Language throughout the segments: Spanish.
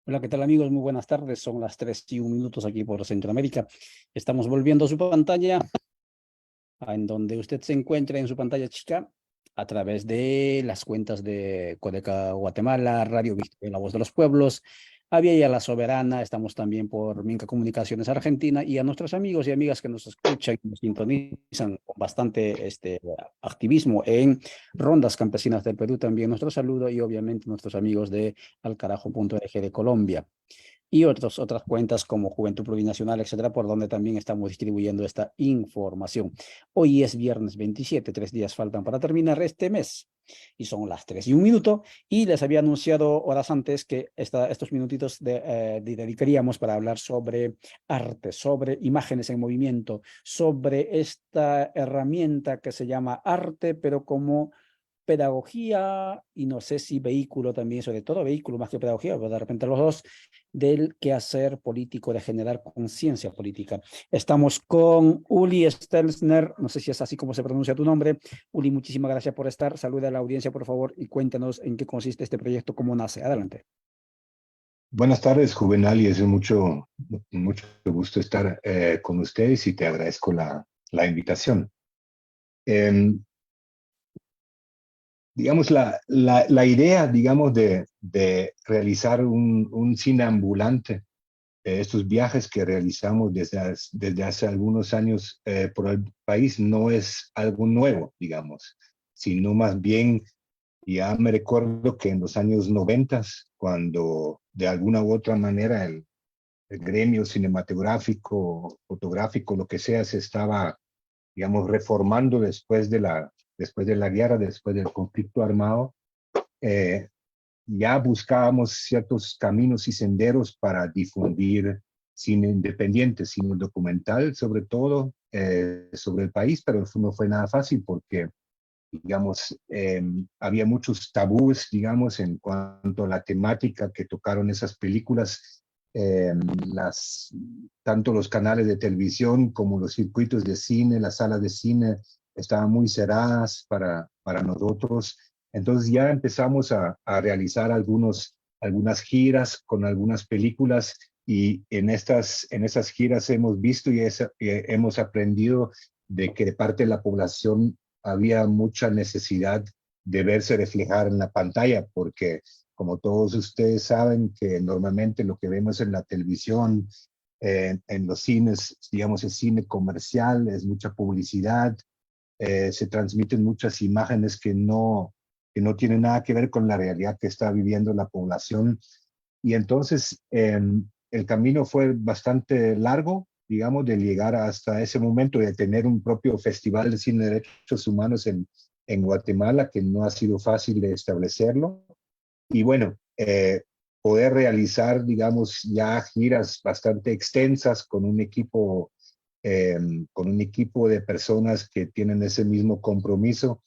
Hola, ¿qué tal amigos? Muy buenas tardes. Son las 3:01 aquí por Centroamérica. Estamos volviendo a su pantalla, en donde usted se encuentra en su pantalla chica, a través de las cuentas de Codeca Guatemala, Radio Victoria, La Voz de los Pueblos, Avia La Soberana. Estamos también por Minca Comunicaciones Argentina, y a nuestros amigos y amigas que nos escuchan y nos sintonizan con bastante activismo en Rondas Campesinas del Perú, también nuestro saludo, y obviamente nuestros amigos de alcarajo.org de Colombia y otras cuentas como Juventud Plurinacional, etcétera, por donde también estamos distribuyendo esta información. Hoy es viernes 27, 3 días faltan para terminar este mes, y son las 3:01, y les había anunciado horas antes que estos minutitos dedicaríamos para hablar sobre arte, sobre imágenes en movimiento, sobre esta herramienta que se llama arte, pero como pedagogía, y no sé si vehículo también, sobre todo vehículo más que pedagogía, pero de repente los dos, del quehacer político, de generar conciencia política. Estamos con Uli Stelzner, no sé si es así como se pronuncia tu nombre. Uli, muchísimas gracias por estar. Saluda a la audiencia, por favor, y cuéntanos en qué consiste este proyecto, cómo nace. Adelante. Buenas tardes, Juvenal, y es mucho gusto estar con ustedes y te agradezco la invitación. Digamos, la idea, digamos, de realizar un cine ambulante, estos viajes que realizamos desde hace algunos años por el país, no es algo nuevo, digamos, sino más bien, ya me recuerdo que en los años 90, cuando de alguna u otra manera el gremio cinematográfico, fotográfico, lo que sea, se estaba, digamos, reformando después de la guerra, después del conflicto armado, eh, ya buscábamos ciertos caminos y senderos para difundir cine independiente, cine documental, sobre todo sobre el país, pero eso no fue nada fácil porque, digamos, había muchos tabúes, digamos, en cuanto a la temática que tocaron esas películas. Eh, Tanto los canales de televisión como los circuitos de cine, las salas de cine estaban muy cerradas para nosotros. Entonces ya empezamos a realizar algunas giras con algunas películas, y en esas giras hemos visto y hemos aprendido de que de parte de la población había mucha necesidad de verse reflejar en la pantalla, porque como todos ustedes saben que normalmente lo que vemos en la televisión, en los cines, digamos, el cine comercial, es mucha publicidad, se transmiten muchas imágenes que no tienen nada que ver con la realidad que está viviendo la población. Y entonces el camino fue bastante largo, digamos, de llegar hasta ese momento de tener un propio festival de cine de derechos humanos en Guatemala, que no ha sido fácil de establecerlo. Y bueno, poder realizar, digamos, ya giras bastante extensas con un equipo de personas que tienen ese mismo compromiso.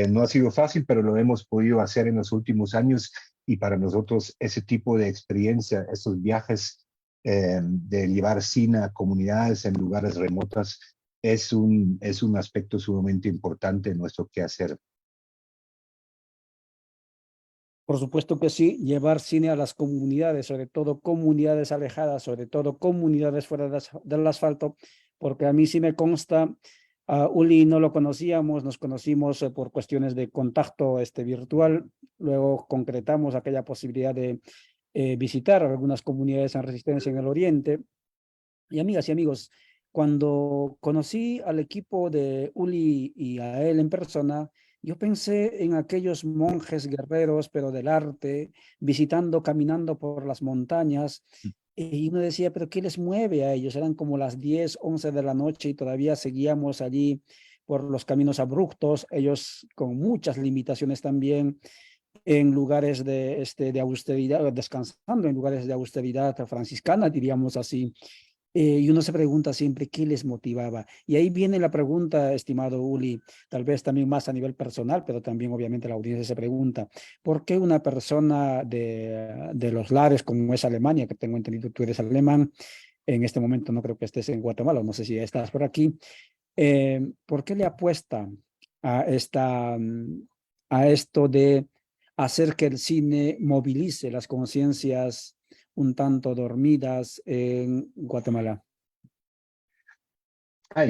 No ha sido fácil, pero lo hemos podido hacer en los últimos años, y para nosotros ese tipo de experiencia, estos viajes de llevar cine a comunidades en lugares remotas, es un aspecto sumamente importante en nuestro quehacer. Por supuesto que sí, llevar cine a las comunidades, sobre todo comunidades alejadas, sobre todo comunidades fuera del asfalto, porque a mí sí me consta, a Uli no lo conocíamos, nos conocimos por cuestiones de contacto virtual, luego concretamos aquella posibilidad de visitar algunas comunidades en resistencia en el Oriente. Y amigas y amigos, cuando conocí al equipo de Uli y a él en persona, yo pensé en aquellos monjes guerreros, pero del arte, visitando, caminando por las montañas. Y uno decía, pero ¿qué les mueve a ellos? Eran como las 10, 11 de la noche y todavía seguíamos allí por los caminos abruptos, ellos con muchas limitaciones también, en lugares de austeridad, descansando en lugares de austeridad franciscana, diríamos así. Y uno se pregunta siempre qué les motivaba. Y ahí viene la pregunta, estimado Uli, tal vez también más a nivel personal, pero también obviamente la audiencia se pregunta, ¿por qué una persona de los lares como es Alemania, que tengo entendido tú eres alemán, en este momento no creo que estés en Guatemala, no sé si estás por aquí, ¿por qué le apuesta a, a esto de hacer que el cine movilice las conciencias un tanto dormidas en Guatemala?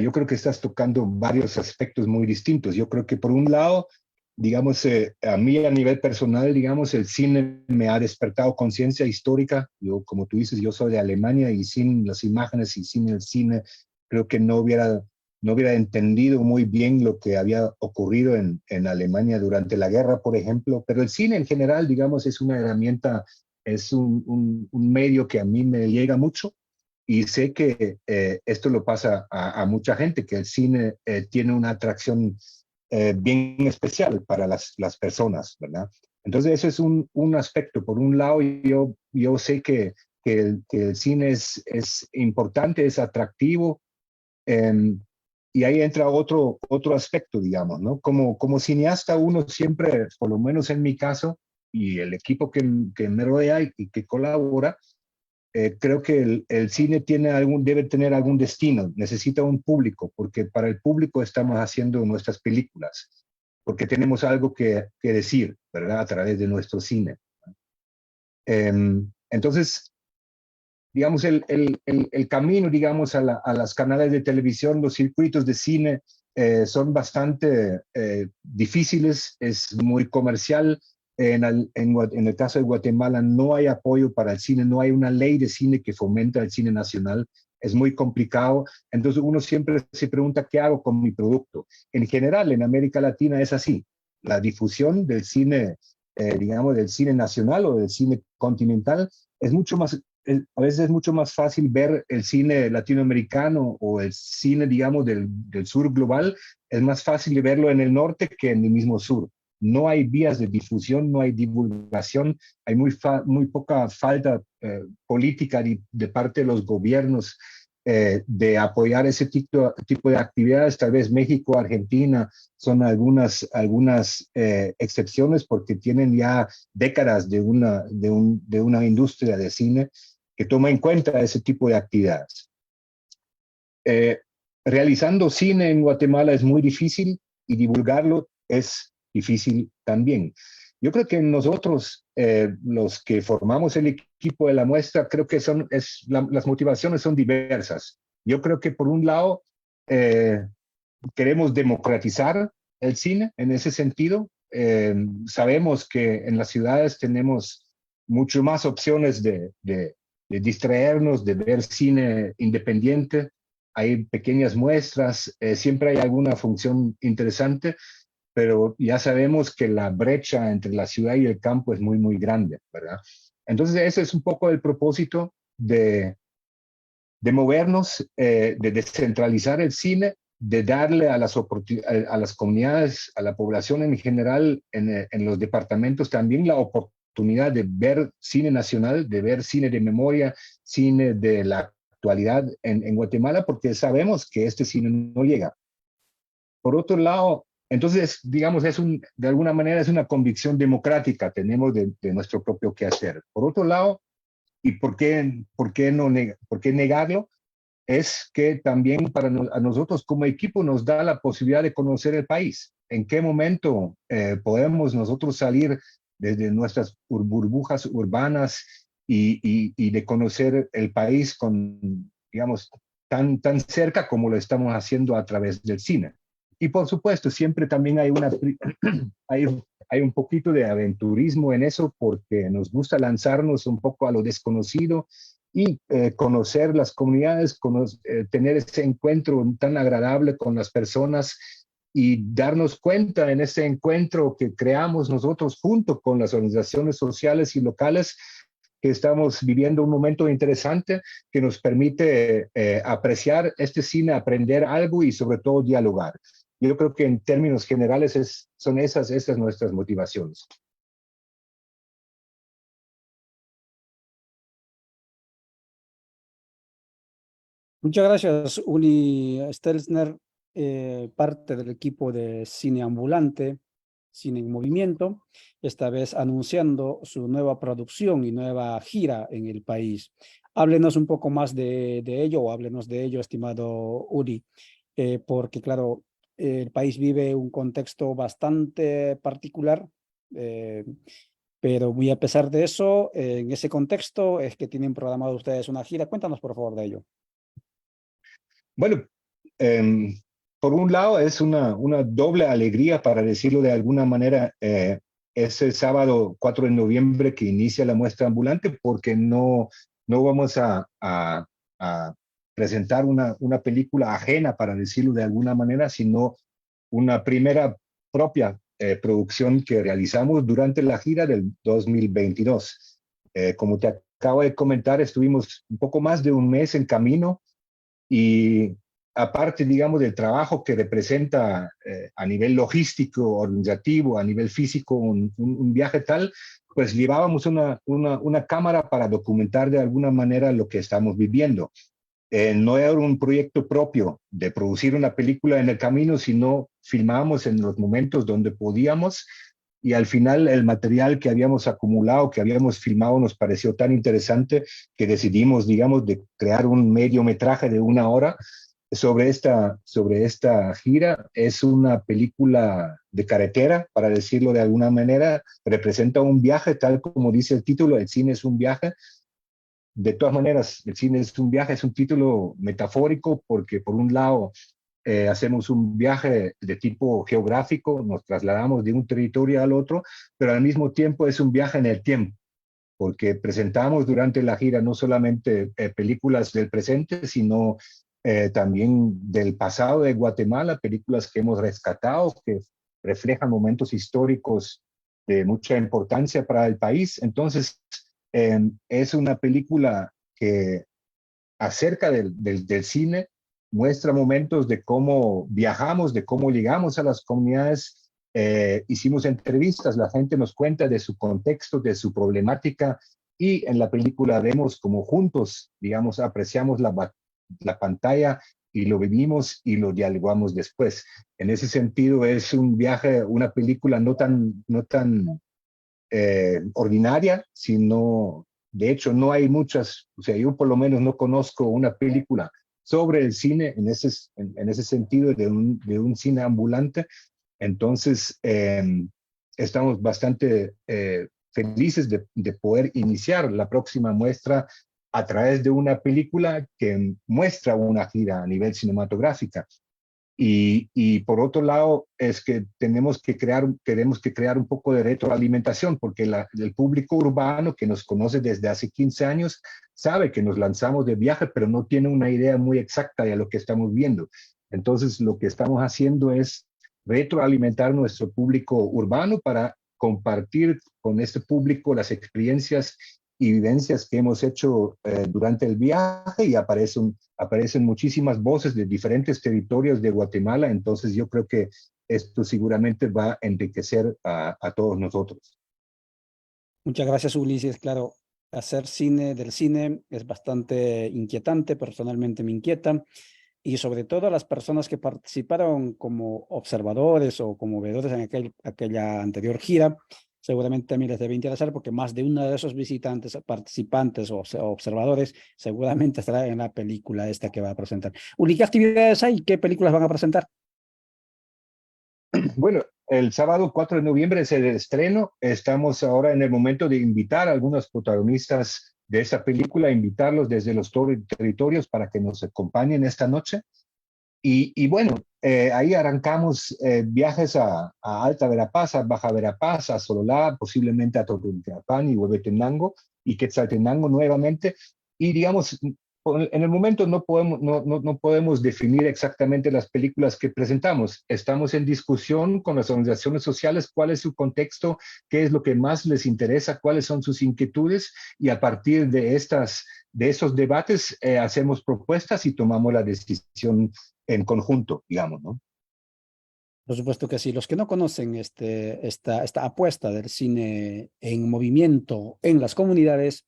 Yo creo que estás tocando varios aspectos muy distintos. Yo creo que por un lado, digamos, a mí a nivel personal, digamos, el cine me ha despertado conciencia histórica. Yo, como tú dices, yo soy de Alemania y sin las imágenes y sin el cine, creo que no hubiera entendido muy bien lo que había ocurrido en Alemania durante la guerra, por ejemplo. Pero el cine en general, digamos, es una herramienta, es un medio que a mí me llega mucho. Y sé que esto lo pasa a mucha gente, que el cine tiene una atracción bien especial para las personas, ¿verdad? Entonces, eso es un aspecto. Por un lado, yo sé que el cine es importante, es atractivo, eh, y ahí entra otro aspecto, digamos, ¿no? Como cineasta, uno siempre, por lo menos en mi caso, y el equipo que me rodea y que colabora, creo que el cine debe tener algún destino, necesita un público, porque para el público estamos haciendo nuestras películas, porque tenemos algo que decir, ¿verdad? A través de nuestro cine. Entonces, digamos, el camino, digamos, a las canales de televisión, los circuitos de cine son bastante difíciles, es muy comercial. En el caso de Guatemala no hay apoyo para el cine, no hay una ley de cine que fomenta el cine nacional, es muy complicado. Entonces uno siempre se pregunta, ¿qué hago con mi producto? En general, en América Latina es así. La difusión del cine, digamos, del cine nacional o del cine continental es mucho más, a veces es mucho más fácil ver el cine latinoamericano o el cine, digamos, del sur global, es más fácil verlo en el norte que en el mismo sur. No hay vías de difusión, no hay divulgación, hay muy poca falta política de parte de los gobiernos de apoyar ese tipo de actividades. Tal vez México, Argentina son algunas excepciones porque tienen ya décadas de una industria de cine que toma en cuenta ese tipo de actividades. Realizando cine en Guatemala es muy difícil y divulgarlo es difícil también. Yo creo que nosotros, los que formamos el equipo de la muestra, creo que las motivaciones son diversas. Yo creo que por un lado queremos democratizar el cine en ese sentido. Sabemos que en las ciudades tenemos mucho más opciones de distraernos, de ver cine independiente, hay pequeñas muestras, siempre hay alguna función interesante, pero ya sabemos que la brecha entre la ciudad y el campo es muy, muy grande, ¿verdad? Entonces, ese es un poco el propósito de movernos, de descentralizar el cine, de darle a las comunidades, a la población en general, en los departamentos también la oportunidad de ver cine nacional, de ver cine de memoria, cine de la actualidad en Guatemala, porque sabemos que este cine no llega. Por otro lado, entonces, digamos, de alguna manera es una convicción democrática, tenemos de nuestro propio quehacer. Por otro lado, ¿y por qué negarlo? Es que también a nosotros como equipo nos da la posibilidad de conocer el país. ¿En qué momento podemos nosotros salir desde nuestras burbujas urbanas y de conocer el país con, digamos, tan cerca como lo estamos haciendo a través del cine? Y por supuesto, siempre también hay un poquito de aventurismo en eso porque nos gusta lanzarnos un poco a lo desconocido y conocer las comunidades, tener ese encuentro tan agradable con las personas y darnos cuenta en ese encuentro que creamos nosotros junto con las organizaciones sociales y locales que estamos viviendo un momento interesante que nos permite apreciar este cine, aprender algo y sobre todo dialogar. Yo creo que en términos generales son esas nuestras motivaciones. Muchas gracias, Uni Stelzner, parte del equipo de Cine Ambulante, Cine en Movimiento, esta vez anunciando su nueva producción y nueva gira en el país. Háblenos un poco más de ello, o háblenos de ello, estimado Uri, porque claro, el país vive un contexto bastante particular, pero muy a pesar de eso, en ese contexto es que tienen programado ustedes una gira. Cuéntanos por favor de ello. Bueno, eh, por un lado es una doble alegría, para decirlo de alguna manera, ese sábado 4 de noviembre que inicia la muestra ambulante, porque no vamos a presentar una película ajena, para decirlo de alguna manera, sino una primera propia producción que realizamos durante la gira del 2022. Como te acabo de comentar, estuvimos un poco más de un mes en camino y aparte, digamos, del trabajo que representa a nivel logístico, organizativo, a nivel físico, un viaje tal, pues llevábamos una cámara para documentar de alguna manera lo que estamos viviendo. No era un proyecto propio de producir una película en el camino, sino filmábamos en los momentos donde podíamos y al final el material que habíamos acumulado, que habíamos filmado, nos pareció tan interesante que decidimos, digamos, de crear un mediometraje de 1 hora sobre esta gira. Es una película de carretera, para decirlo de alguna manera, representa un viaje, tal como dice el título, el cine es un viaje. De todas maneras, el cine es un viaje, es un título metafórico porque por un lado hacemos un viaje de tipo geográfico, nos trasladamos de un territorio al otro, pero al mismo tiempo es un viaje en el tiempo, porque presentamos durante la gira no solamente películas del presente, sino también del pasado de Guatemala, películas que hemos rescatado, que reflejan momentos históricos de mucha importancia para el país. Entonces, es una película que acerca del cine muestra momentos de cómo viajamos, de cómo llegamos a las comunidades. Hicimos entrevistas, la gente nos cuenta de su contexto, de su problemática, y en la película vemos como juntos, digamos, apreciamos la pantalla y lo vivimos y lo dialogamos después. En ese sentido es un viaje, una película no tan ordinaria, sino, de hecho, no hay muchas, o sea, yo por lo menos no conozco una película sobre el cine en ese sentido de un cine ambulante. Entonces, estamos bastante felices de poder iniciar la próxima muestra a través de una película que muestra una gira a nivel cinematográfica. Y por otro lado, es que tenemos que crear un poco de retroalimentación, porque el público urbano que nos conoce desde hace 15 años sabe que nos lanzamos de viaje, pero no tiene una idea muy exacta de lo que estamos viendo. Entonces, lo que estamos haciendo es retroalimentar nuestro público urbano para compartir con este público las experiencias y vivencias que hemos hecho durante el viaje, y aparecen muchísimas voces de diferentes territorios de Guatemala. Entonces yo creo que esto seguramente va a enriquecer a todos nosotros. Muchas gracias, Ulises. Claro, hacer cine del cine es bastante inquietante, personalmente me inquieta, y sobre todo a las personas que participaron como observadores o como veedores en aquella anterior gira, seguramente también les debe interesar, porque más de uno de esos visitantes, participantes o observadores seguramente estará en la película esta que va a presentar. Uli, ¿qué actividades hay? ¿Qué películas van a presentar? Bueno, el sábado 4 de noviembre es el estreno. Estamos ahora en el momento de invitar a algunos protagonistas de esa película, invitarlos desde los territorios para que nos acompañen esta noche. Y bueno, ahí arrancamos viajes a Alta Verapaz, a Baja Verapaz, a Sololá, posiblemente a Totonicapán y Huehuetenango y Quetzaltenango nuevamente. Y digamos, en el momento no podemos definir exactamente las películas que presentamos. Estamos en discusión con las organizaciones sociales, cuál es su contexto, qué es lo que más les interesa, cuáles son sus inquietudes, y a partir de esos debates hacemos propuestas y tomamos la decisión en conjunto, digamos, ¿no? Por supuesto que sí. Los que no conocen esta apuesta del cine en movimiento en las comunidades,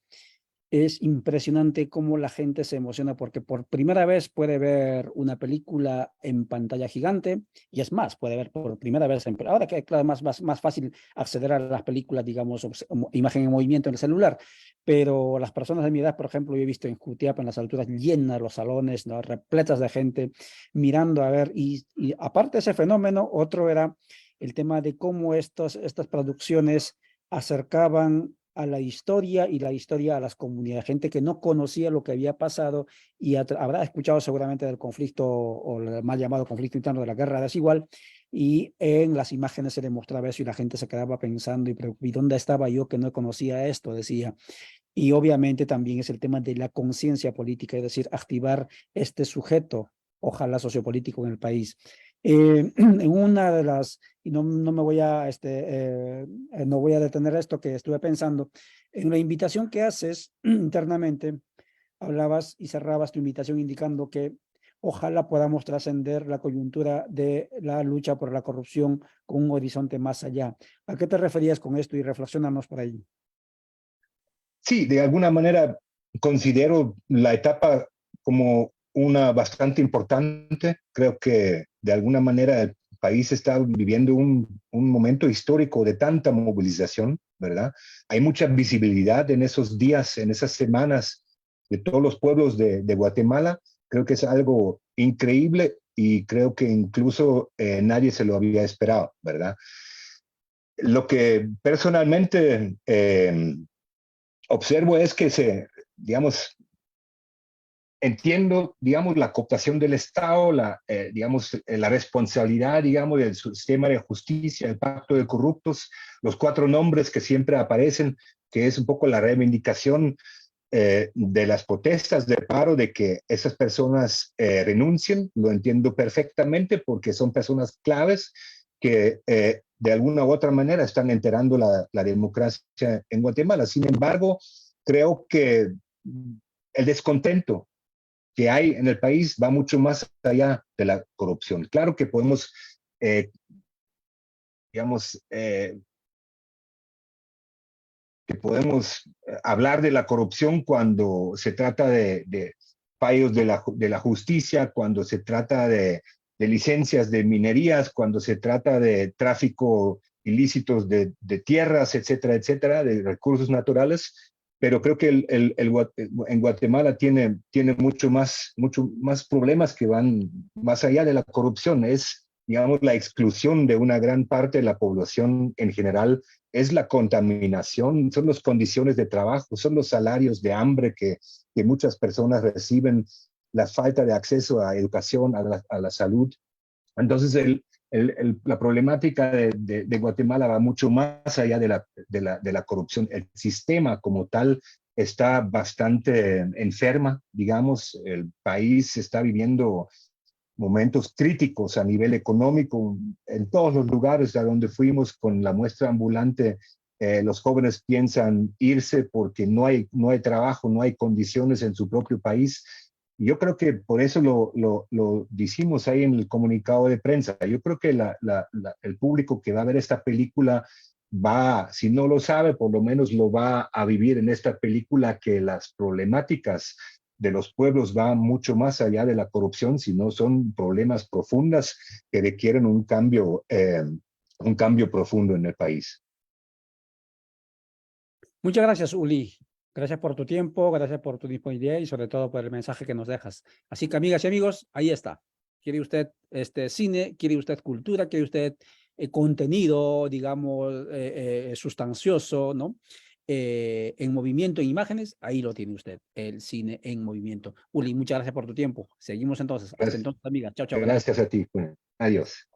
es impresionante cómo la gente se emociona porque por primera vez puede ver una película en pantalla gigante, y es más, puede ver por primera vez, ahora que claro, más fácil acceder a las películas, digamos, imagen en movimiento en el celular, pero las personas de mi edad, por ejemplo, yo he visto en Jutiapa, en las alturas, llenas los salones, ¿no? Repletas de gente mirando a ver, y aparte de ese fenómeno, otro era el tema de cómo estas producciones acercaban a la historia y la historia a las comunidades, gente que no conocía lo que había pasado y habrá escuchado seguramente del conflicto o el mal llamado conflicto interno de la guerra desigual, y en las imágenes se le mostraba eso y la gente se quedaba pensando ¿y dónde estaba yo que no conocía esto? Decía. Y obviamente también es el tema de la conciencia política, es decir, activar este sujeto, ojalá sociopolítico en el país. En una de las, y no me voy a, no voy a detener esto que estuve pensando, en la invitación que haces internamente, hablabas y cerrabas tu invitación indicando que ojalá podamos trascender la coyuntura de la lucha por la corrupción con un horizonte más allá. ¿A qué te referías con esto? Y reflexionamos por ahí. Sí, de alguna manera considero la etapa como una bastante importante. Creo que de alguna manera el país está viviendo un momento histórico de tanta movilización, ¿verdad? Hay mucha visibilidad en esos días, en esas semanas, de todos los pueblos de Guatemala. Creo que es algo increíble y creo que incluso nadie se lo había esperado, ¿verdad? Lo que personalmente observo es que digamos, entiendo, digamos, la cooptación del Estado, digamos, la responsabilidad, digamos, del sistema de justicia, el pacto de corruptos, los 4 nombres que siempre aparecen, que es un poco la reivindicación de las protestas de paro, de que esas personas renuncien. Lo entiendo perfectamente porque son personas claves que de alguna u otra manera están enterando la democracia en Guatemala. Sin embargo, creo que el descontento que hay en el país va mucho más allá de la corrupción. Claro que podemos, digamos, hablar de la corrupción cuando se trata de fallos de la justicia, cuando se trata de licencias de minerías, cuando se trata de tráfico ilícitos de tierras, etcétera, etcétera, de recursos naturales. Pero creo que en Guatemala tiene mucho más problemas que van más allá de la corrupción. Es, digamos, la exclusión de una gran parte de la población en general, es la contaminación, son las condiciones de trabajo, son los salarios de hambre que muchas personas reciben, la falta de acceso a educación, a la salud. Entonces, la problemática de Guatemala va mucho más allá de la corrupción. El sistema como tal está bastante enferma, digamos, el país está viviendo momentos críticos a nivel económico en todos los lugares a donde fuimos con la muestra ambulante. Los jóvenes piensan irse porque no hay trabajo, no hay condiciones en su propio país. Yo creo que por eso lo dijimos ahí en el comunicado de prensa. Yo creo que el público que va a ver esta película va, si no lo sabe, por lo menos lo va a vivir en esta película, que las problemáticas de los pueblos van mucho más allá de la corrupción, sino son problemas profundas que requieren un cambio profundo en el país. Muchas gracias, Uli. Gracias por tu tiempo, gracias por tu disponibilidad y sobre todo por el mensaje que nos dejas. Así que, amigas y amigos, ahí está. ¿Quiere usted cine? ¿Quiere usted cultura? ¿Quiere usted contenido, digamos, sustancioso, ¿no? En movimiento, en imágenes, ahí lo tiene usted, el cine en movimiento. Uli, muchas gracias por tu tiempo. Seguimos entonces. Hasta Gracias, entonces, amigas. Chao, chao. Gracias. gracias a ti. Bueno, adiós.